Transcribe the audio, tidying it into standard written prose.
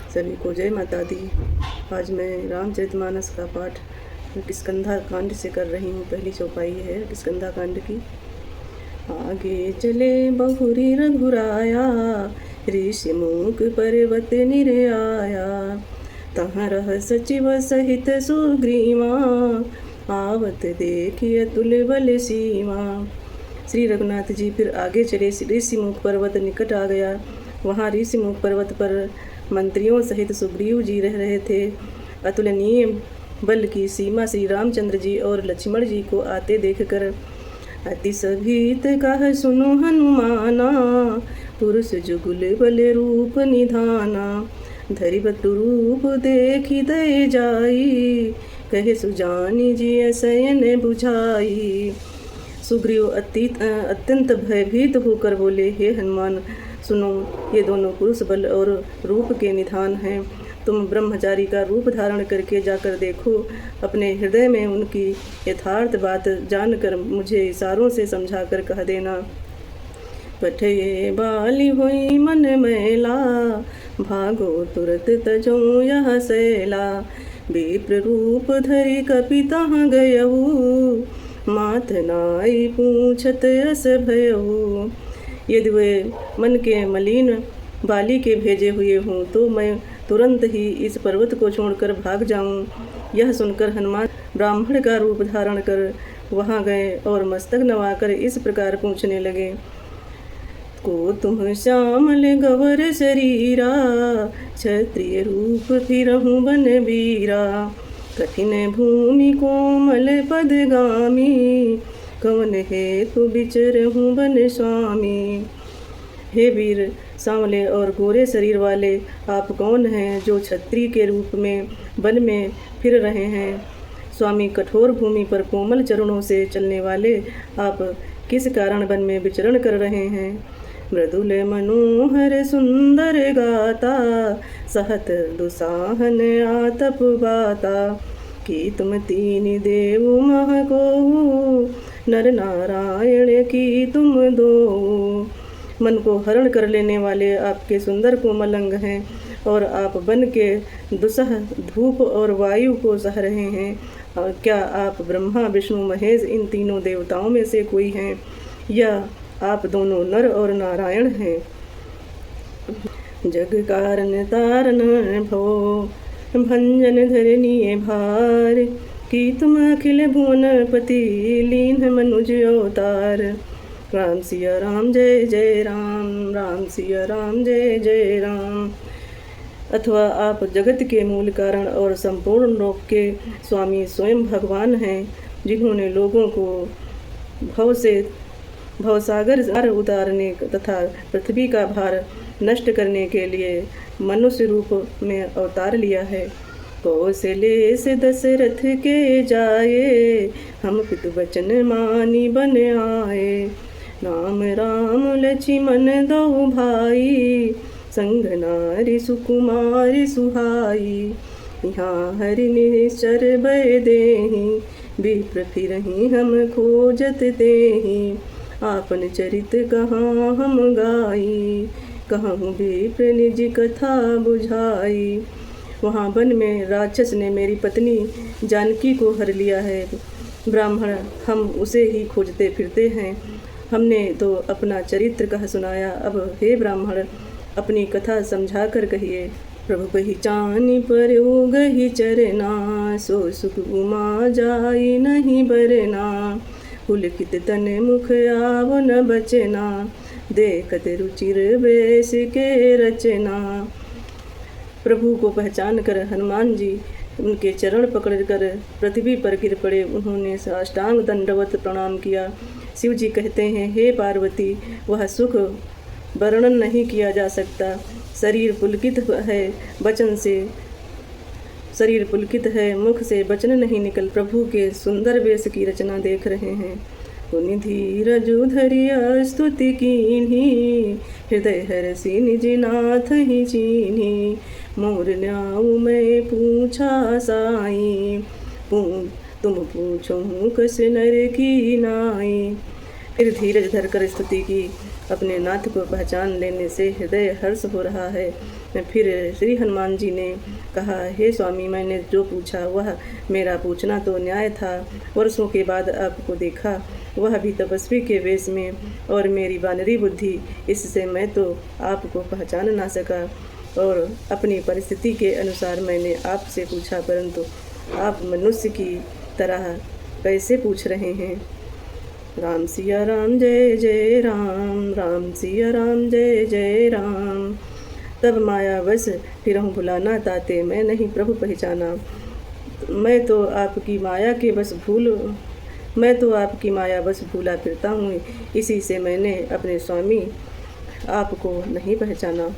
सभी को जय माता दी। आज मैं रामचरितमानस का पाठ किष्किंधा कांड से कर रही हूँ। पहली चौपाई है किष्किंधा कांड की। आगे चले बहुरी रघुराया, ऋषि मुख पर्वत निर्याया। तहाँ रह सचिव सहित सुग्रीवा, आवत देखिए अतुल बल सीमा। श्री रघुनाथ जी फिर आगे चले। ऋषि मुख पर्वत निकट आ गया। वहाँ ऋषि मुख पर्वत पर मंत्रियों सहित सुग्रीव जी रह रहे थे। अतुलनीय बल की सीमा श्री रामचंद्र जी और लक्ष्मण जी को आते देखकर अति सभीत कह सुनो हनुमाना, पुरुष जुगुल बल रूप निधाना। धरि बटु रूप देखी दय जाई, कहे सुजानी जी शयन बुझाई। सुग्रीव अत्यंत भयभीत होकर बोले, हे हनुमान सुनो, ये दोनों पुरुष बल और रूप के निधान हैं। तुम ब्रह्मचारी का रूप धारण करके जाकर देखो। अपने हृदय में उनकी यथार्थ बात जानकर मुझे इशारों से समझाकर कह देना। पठे बाली हुई मन मैला, भागो तुरत तजो यह सैला। विप्र रूप धरि कपि तहाँ गयऊ, मात नाई पूछत अस भयऊ। यदि वे मन के मलिन बाली के भेजे हुए हों तो मैं तुरंत ही इस पर्वत को छोड़कर भाग जाऊं। यह सुनकर हनुमान ब्राह्मण का रूप धारण कर वहां गए और मस्तक नवाकर इस प्रकार पूछने लगे। को तुम श्यामल गवर शरीरा, क्षत्रिय रूप फिरहूँ बन बीरा। कठिन भूमि कोमल पदगामी, कवन हेतु विचरहूँ बन स्वामी। हे वीर, सांवले और गोरे शरीर वाले आप कौन हैं जो क्षत्रिय के रूप में वन में फिर रहे हैं। स्वामी, कठोर भूमि पर कोमल चरणों से चलने वाले आप किस कारण वन में विचरण कर रहे हैं। मृदुल मनोहर सुंदर गाता, सहत दुसाहन आतप बाता। कि तुम तीन देव मह को, नर नारायण की तुम दो। मन को हरण कर लेने वाले आपके सुंदर कोमल अंग हैं और आप बन के दुसह धूप और वायु को सह रहे हैं। और क्या आप ब्रह्मा विष्णु महेश इन तीनों देवताओं में से कोई हैं, या आप दोनों नर और नारायण हैं। जग कारण तारण भो, भंजन धरनीय भार। कि तुम अखिल भुवन पति, लीन मनुज अवतार। राम सिया राम जय जय राम, राम सिया राम जय जय राम। अथवा आप जगत के मूल कारण और संपूर्ण लोक के स्वामी स्वयं भगवान हैं, जिन्होंने लोगों को भवसागर उतारने तथा पृथ्वी का भार नष्ट करने के लिए मनुष्य रूप में अवतार लिया है। कौशले से दशरथ के जाए, हम पितु वचन मानी बन आए। राम राम लक्ष्मण दो भाई, संग नारी सुकुमारी सुहाई। यहाँ हरि निश्चर भय देहि, विप्र फिरहि हम खोजत देहि। आपन चरित कहाँ हम गाई, कहूँ विप्र निज कथा बुझाई। वहाँ वन में राक्षस ने मेरी पत्नी जानकी को हर लिया है। ब्राह्मण हम उसे ही खोजते फिरते हैं। हमने तो अपना चरित्र कह सुनाया, अब हे ब्राह्मण अपनी कथा समझा कर कहिए। प्रभु पहचानी पर गही चरना, सो सुख उमा जाई नहीं बरना। पुलकित तन मुख आव न बचना, देखत रुचिर बेस के रचना। प्रभु को पहचान कर हनुमान जी उनके चरण पकड़कर पृथ्वी पर गिर पड़े। उन्होंने साष्टांग दंडवत प्रणाम किया। शिव जी कहते हैं, हे पार्वती, वह सुख वर्णन नहीं किया जा सकता। शरीर पुलकित है, मुख से वचन नहीं निकल। प्रभु के सुंदर वेश की रचना देख रहे हैं। पुनि धीरजु धरिया स्तुति कीन्ही, हृदय हरसि निज नाथ ही चीन्ही। मोर न्याऊ मैं पूछा साई, तुम पूछो कस नर की नाई। फिर धीरज धरकर स्तुति की। अपने नाथ को पहचान लेने से हृदय हर्ष हो रहा है। फिर श्री हनुमान जी ने कहा, हे स्वामी, मैंने जो पूछा वह मेरा पूछना तो न्याय था। वर्षों के बाद आपको देखा, वह भी तपस्वी के वेश में, और मेरी वानरी बुद्धि, इससे मैं तो आपको पहचान ना सका और अपनी परिस्थिति के अनुसार मैंने आपसे पूछा, परंतु आप मनुष्य की तरह कैसे पूछ रहे हैं। राम सिया राम जय जय राम, राम सिया राम जय जय राम। तब माया बस फिरहूँ भुलाना ताते, मैं नहीं प्रभु पहचाना। मैं तो आपकी माया बस भूला फिरता हूँ, इसी से मैंने अपने स्वामी आपको नहीं पहचाना।